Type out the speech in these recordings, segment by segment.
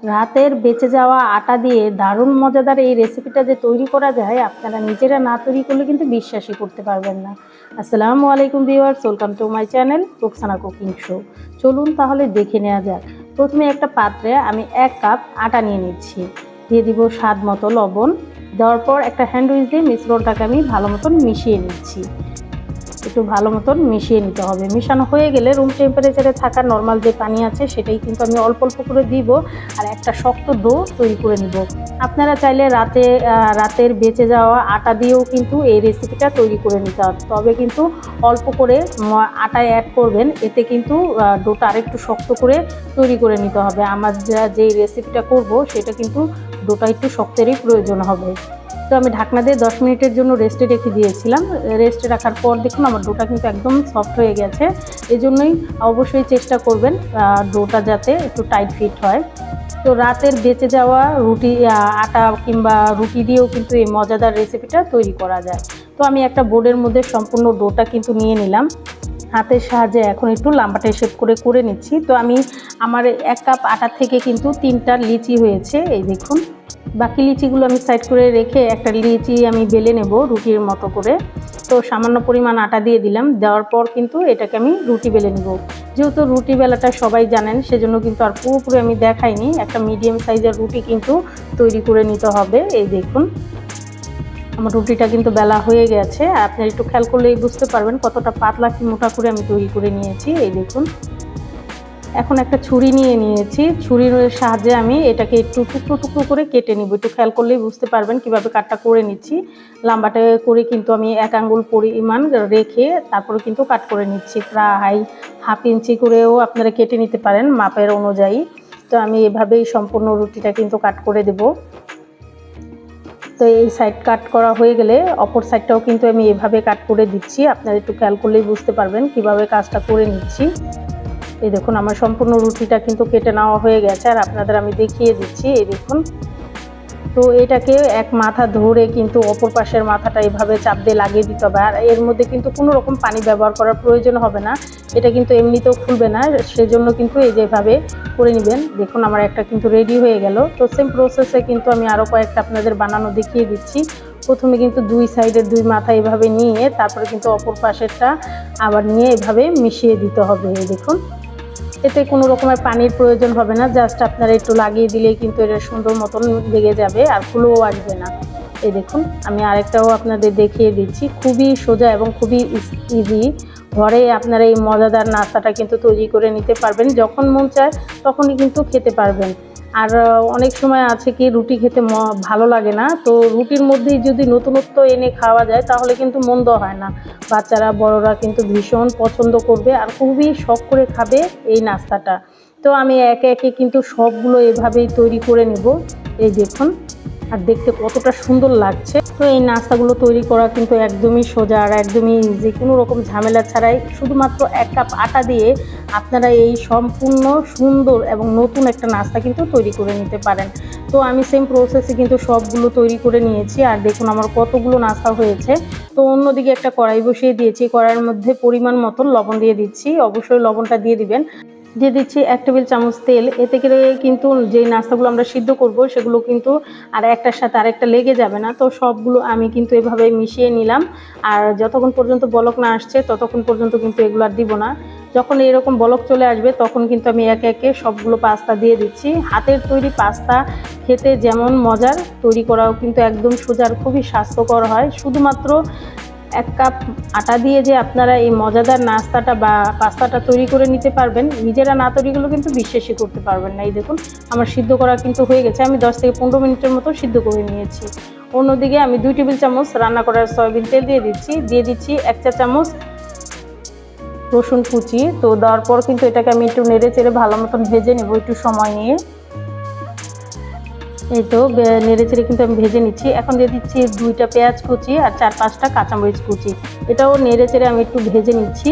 রাতের বেঁচে যাওয়া আটা দিয়ে দারুণ মজাদার এই রেসিপিটা যে তৈরি করা যায়, আপনারা নিজেরা না তৈরি করলে কিন্তু বিশ্বাসই করতে পারবেন না। আসসালামু আলাইকুম viewers, welcome to my channel Rukhsana cooking show. চলুন তাহলে দেখে নেওয়া যাক। প্রথমে একটা পাত্রে আমি 1 কাপ আটা নিয়ে নিচ্ছি, দিয়ে দিব স্বাদ মতো লবণ। দেওয়ার পর একটা হ্যান্ড উইচ দিয়ে মিশ্রণটাকে আমি ভালো মতন মিশিয়ে নিচ্ছি। একটু ভালো মতন মিশিয়ে নিতে হবে। মিশানো হয়ে গেলে রুম টেম্পারেচারে থাকা নর্মাল যে পানি আছে সেটাই কিন্তু আমি অল্প অল্প করে দিব, আর একটা শক্ত ডো তৈরি করে নিব। আপনারা চাইলে রাতের বেঁচে যাওয়া আটা দিয়েও কিন্তু এই রেসিপিটা তৈরি করে নিতে হবে, তবে কিন্তু অল্প করে আটা অ্যাড করবেন, এতে কিন্তু ডোটা আরেকটু শক্ত করে তৈরি করে নিতে হবে। আমার যেই রেসিপিটা করব সেটা কিন্তু ডোটা একটু শক্তেরই প্রয়োজন হবে। তো আমি ঢাকনা দিয়ে 10 মিনিটের জন্য রেস্টে রেখে দিয়েছিলাম। রেস্টে রাখার পর দেখুন আমার ডোটা কিন্তু একদম সফট হয়ে গেছে। এই জন্যই অবশ্যই চেষ্টা করবেন ডোটা যাতে একটু টাইট ফিট হয়। তো রাতের বেঁচে যাওয়া আটা কিংবা রুটি দিয়েও কিন্তু এই মজাদার রেসিপিটা তৈরি করা যায়। তো আমি একটা বোর্ডের মধ্যে সম্পূর্ণ ডোটা কিন্তু নিয়ে নিলাম। হাতের সাহায্যে এখন একটু লাম্বাটে শেপ করে নিচ্ছি। তো আমার 1 কাপ আটা থেকে কিন্তু 3টা লিচি হয়েছে, এই দেখুন। বাকি লিচিগুলো আমি সাইড করে রেখে একটা লিচি আমি বেলে নেব রুটির মতো করে। তো সামান্য পরিমাণ আটা দিয়ে দিলাম, দেওয়ার পর কিন্তু এটাকে আমি রুটি বেলে নেব। যেহেতু রুটি বেলাটা সবাই জানেন, সেজন্য কিন্তু আর পুরোপুরি আমি দেখাইনি। একটা মিডিয়াম সাইজের রুটি কিন্তু তৈরি করে নিতে হবে। এই দেখুন আমার রুটিটা কিন্তু বেলা হয়ে গেছে। আপনি একটু খেয়াল করলেই বুঝতে পারবেন কতটা পাতলা কি মোটা করে আমি তৈরি করে নিয়েছি। এই দেখুন, এখন একটা ছুরি নিয়ে নিয়েছি। ছুরির সাহায্যে আমি এটাকে একটু টুকরো টুকরো করে কেটে নিব। একটু খেয়াল করলেই বুঝতে পারবেন কিভাবে কাটটা করে নিচ্ছি। লাম্বাটে করে কিন্তু আমি 1 আঙ্গুল পরিমাণ রেখে তারপরে কিন্তু কাট করে নিচ্ছি। প্রায় হাফ ইঞ্চি করেও আপনারা কেটে নিতে পারেন মাপের অনুযায়ী। তো আমি এভাবেই সম্পূর্ণ রুটিটা কিন্তু কাট করে দেব। তো এই সাইড কাট করা হয়ে গেলে অপর সাইডটাও কিন্তু আমি এভাবে কাট করে দিচ্ছি। আপনারা একটু খেয়াল করলেই বুঝতে পারবেন কিভাবে কাজটা করে নিচ্ছি। এই দেখুন আমার সম্পূর্ণ রুটিটা কিন্তু কেটে নেওয়া হয়ে গেছে, আর আপনাদের আমি দেখিয়ে দিচ্ছি। এই দেখুন, তো এটাকে এক মাথা ধরে কিন্তু অপর পাশের মাথাটা এভাবে চাপ দিয়ে লাগিয়ে দিতে হবে। আর এর মধ্যে কিন্তু কোনো রকম পানি ব্যবহার করার প্রয়োজন হবে না, এটা কিন্তু এমনিতেও খুলবে না, সেজন্য কিন্তু এই যেভাবে করে নেবেন। দেখুন আমার একটা কিন্তু রেডি হয়ে গেল। তো সেম প্রসেসে কিন্তু আমি আরও কয়েকটা আপনাদের বানানো দেখিয়ে দিচ্ছি। প্রথমে কিন্তু 2 সাইডের 2 মাথা এভাবে নিয়ে তারপরে কিন্তু অপর পাশেরটা আবার নিয়ে এভাবে মিশিয়ে দিতে হবে। এই দেখুন, এতে কোনো রকমের পানির প্রয়োজন হবে না, জাস্ট আপনারা একটু লাগিয়ে দিলেই কিন্তু এটা সুন্দর মতন লেগে যাবে, আর ফুলও আসবে না। এই দেখুন আমি আরেকটাও আপনাদের দেখিয়ে দিচ্ছি। খুবই সোজা এবং খুবই ইজি। ঘরে আপনারা এই মজাদার নাস্তাটা কিন্তু তৈরি করে নিতে পারবেন, যখন মন চায় তখনই কিন্তু খেতে পারবেন। আর অনেক সময় আছে কি রুটি খেতে ভালো লাগে না, তো রুটির মধ্যেই যদি নতুনত্ব এনে খাওয়া যায় তাহলে কিন্তু মন্দ হয় না। বাচ্চারা বড়রা কিন্তু ভীষণ পছন্দ করবে আর খুবই শখ করে খাবে এই নাস্তাটা। তো আমি একে একে কিন্তু সবগুলো এভাবেই তৈরি করে নেব। এই দেখুন, আর দেখতে কতটা সুন্দর লাগছে। তো এই নাস্তাগুলো তৈরি করা কিন্তু একদমই সোজা আর একদমই ইজি, কোনো রকম ঝামেলা ছাড়াই শুধুমাত্র 1 কাপ আটা দিয়ে আপনারা এই সম্পূর্ণ সুন্দর এবং নতুন একটা নাস্তা কিন্তু তৈরি করে নিতে পারেন। তো আমি সেম প্রসেসে কিন্তু সবগুলো তৈরি করে নিয়েছি, আর দেখুন আমার কতগুলো নাস্তা হয়েছে। তো অন্যদিকে একটা কড়াই বসিয়ে দিয়েছি, কড়াইয়ের মধ্যে পরিমাণ মতন লবণ দিয়ে দিচ্ছি। অবশ্যই লবণটা দিয়ে দিবেন। দিয়ে দিচ্ছি 1 টেবিল চামচ তেল। এতে করে কিন্তু যেই নাস্তাগুলো আমরা সিদ্ধ করব সেগুলো কিন্তু আর একটার সাথে আরেকটা লেগে যাবে না। তো সবগুলো আমি কিন্তু এভাবে মিশিয়ে নিলাম, আর যতক্ষণ পর্যন্ত বলক না আসছে ততক্ষণ পর্যন্ত কিন্তু এগুলো আর দিব না। যখন এরকম বলক চলে আসবে তখন কিন্তু আমি একে একে সবগুলো পাস্তা দিয়ে দিচ্ছি। হাতের তৈরি পাস্তা খেতে যেমন মজার, তৈরি করাও কিন্তু একদম সোজা আর খুবই স্বাস্থ্যকর হয়। শুধুমাত্র 1 কাপ আটা দিয়ে যে আপনারা এই মজাদার নাস্তাটা বা পাস্তাটা তৈরি করে নিতে পারবেন, নিজেরা না তৈরি করলে কিন্তু বিশ্বাসই করতে পারবেন না। এই দেখুন আমার সিদ্ধ করা কিন্তু হয়ে গেছে, আমি 10 থেকে 15 মিনিটের মতো সিদ্ধ করে নিয়েছি। অন্যদিকে আমি 2 টেবিল চামচ রান্না করার সয়াবিন তেল দিয়ে দিচ্ছি 1 চা চামচ রসুন কুচি। তো দেওয়ার পর কিন্তু এটাকে আমি একটু নেড়ে চেড়ে ভালো মতন ভেজে নেব একটু সময় নিয়ে। এই তো নেড়ে চেড়ে কিন্তু আমি ভেজে নিচ্ছি। এখন দিয়ে দিচ্ছি 2টা পেঁয়াজ কুচি আর 4-5টা কাঁচামরিচ কুচি। এটাও নেড়ে চেড়ে আমি একটু ভেজে নিচ্ছি।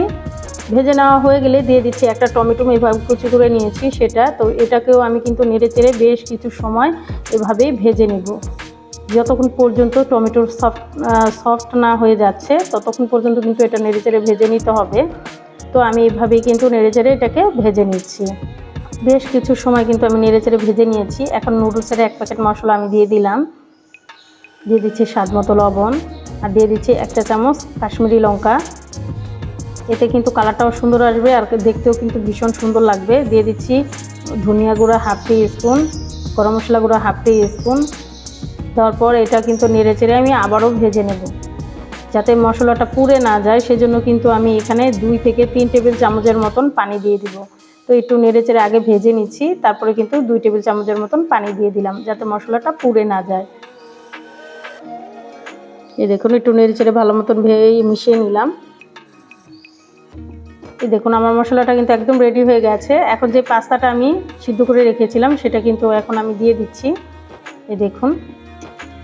ভেজে নেওয়া হয়ে গেলে দিয়ে দিচ্ছি একটা টমেটো এভাবে কুচি করে নিয়েছি সেটা। তো এটাকেও আমি কিন্তু নেড়ে চেড়ে বেশ কিছু সময় এভাবেই ভেজে নেব, যতক্ষণ পর্যন্ত টমেটোর সফট না হয়ে যাচ্ছে ততক্ষণ পর্যন্ত কিন্তু এটা নেড়ে চেড়ে ভেজে নিতে হবে। তো আমি এভাবেই কিন্তু নেড়ে চেড়ে এটাকে ভেজে নিচ্ছি। বেশ কিছু সময় কিন্তু আমি নেড়েচেড়ে ভেজে নিয়েছি। এখন নুডলসের 1 প্যাকেট মশলা আমি দিয়ে দিলাম, দিয়ে দিচ্ছি স্বাদ মতো লবণ, আর দিয়ে দিচ্ছি 1 চা চামচ কাশ্মীরি লঙ্কা। এতে কিন্তু কালারটাও সুন্দর আসবে আর দেখতেও কিন্তু ভীষণ সুন্দর লাগবে। দিয়ে দিচ্ছি ধনিয়া গুঁড়া 1/2 টি স্পুন, গরম মশলা গুঁড়া 1/2 টি স্পুন। তারপর এটা কিন্তু নেড়েচেড়ে আমি আবারও ভেজে নেব, যাতে মশলাটা পুড়ে না যায়। সেজন্য কিন্তু আমি এখানে 2 থেকে 3 টেবিল চামচের মতন পানি দিয়ে দিব। তো একটু নেড়েচেড়ে আগে ভেজে নিচ্ছি, তারপরে কিন্তু 2 টেবিল চামচের মতন পানি দিয়ে দিলাম, যাতে মশলাটা পুড়ে না যায়। এই দেখুন একটু নেড়েচেড়ে ভালো মতন মিশিয়ে নিলাম। এই দেখুন আমার মশলাটা কিন্তু একদম রেডি হয়ে গেছে। এখন যে পাস্তাটা আমি সিদ্ধ করে রেখেছিলাম সেটা কিন্তু এখন আমি দিয়ে দিচ্ছি। এই দেখুন,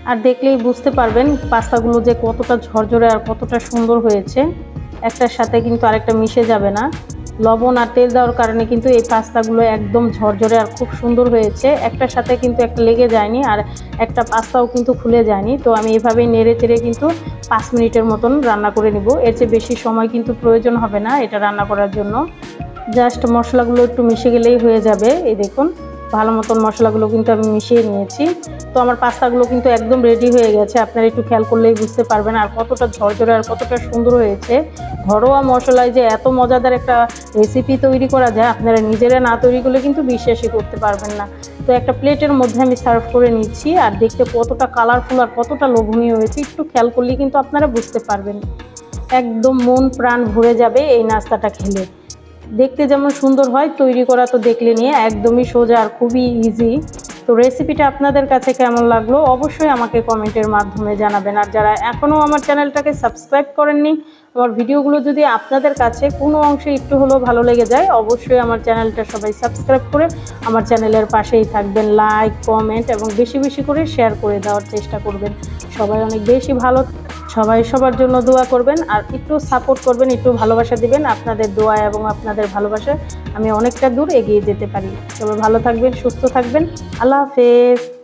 আর দেখলেই বুঝতে পারবেন পাস্তাগুলো যে কতটা ঝরঝরে আর কতটা সুন্দর হয়েছে। একটার সাথে কিন্তু আরেকটা মিশে যাবে না। লবণ আর তেল দেওয়ার কারণে কিন্তু এই পাস্তাগুলো একদম ঝরঝরে আর খুব সুন্দর হয়েছে। একটার সাথে কিন্তু একটা লেগে যায়নি, আর একটা পাস্তাও কিন্তু খুলে যায়নি। তো আমি এভাবেই নেড়ে চেড়ে কিন্তু 5 মিনিটের মতন রান্না করে নিব। এর চেয়ে বেশি সময় কিন্তু প্রয়োজন হবে না এটা রান্না করার জন্য। জাস্ট মশলাগুলো একটু মিশে গেলেই হয়ে যাবে। এই দেখুন ভালো মতন মশলাগুলো কিন্তু আমি মিশিয়ে নিয়েছি। তো আমার পাস্তাগুলো কিন্তু একদম রেডি হয়ে গেছে। আপনারা একটু খেয়াল করলেই বুঝতে পারবেন আর কতটা ঝরঝরে আর কতটা সুন্দর হয়েছে। ঘরোয়া মশলায় যে এত মজাদার একটা রেসিপি তৈরি করা যায়, আপনারা নিজেরা না তৈরি করলে কিন্তু বিশ্বাসই করতে পারবেন না। তো একটা প্লেটের মধ্যে আমি সার্ভ করে নিচ্ছি, আর দেখতে কতটা কালারফুল আর কতটা লোভনীয় হয়েছে একটু খেয়াল করলেই কিন্তু আপনারা বুঝতে পারবেন। একদম মন প্রাণ ভরে যাবে এই নাস্তাটা খেলে। দেখতে যেমন সুন্দর হয়, তৈরি করা তো দেখলে নিয়ে একদমই সোজা আর খুবই ইজি। তো রেসিপিটা আপনাদের কাছে কেমন লাগলো অবশ্যই আমাকে কমেন্টের মাধ্যমে জানাবেন। আর যারা এখনও আমার চ্যানেলটাকে সাবস্ক্রাইব করেননি, আমার ভিডিওগুলো যদি আপনাদের কাছে কোনো অংশে একটু হলেও ভালো লেগে যায়, অবশ্যই আমার চ্যানেলটা সবাই সাবস্ক্রাইব করে আমার চ্যানেলের পাশেই থাকবেন। লাইক, কমেন্ট এবং বেশি বেশি করে শেয়ার করে দেওয়ার চেষ্টা করবেন। সবাই অনেক বেশি ভালো, সবাই সবার জন্য দোয়া করবেন আর একটু সাপোর্ট করবেন, একটু ভালোবাসা দিবেন। আপনাদের দোয়া এবং আপনাদের ভালোবাসায় আমি অনেকটা দূর এগিয়ে যেতে পারি। সবাই ভালো থাকবেন, সুস্থ থাকবেন। আল্লাহ হাফেজ।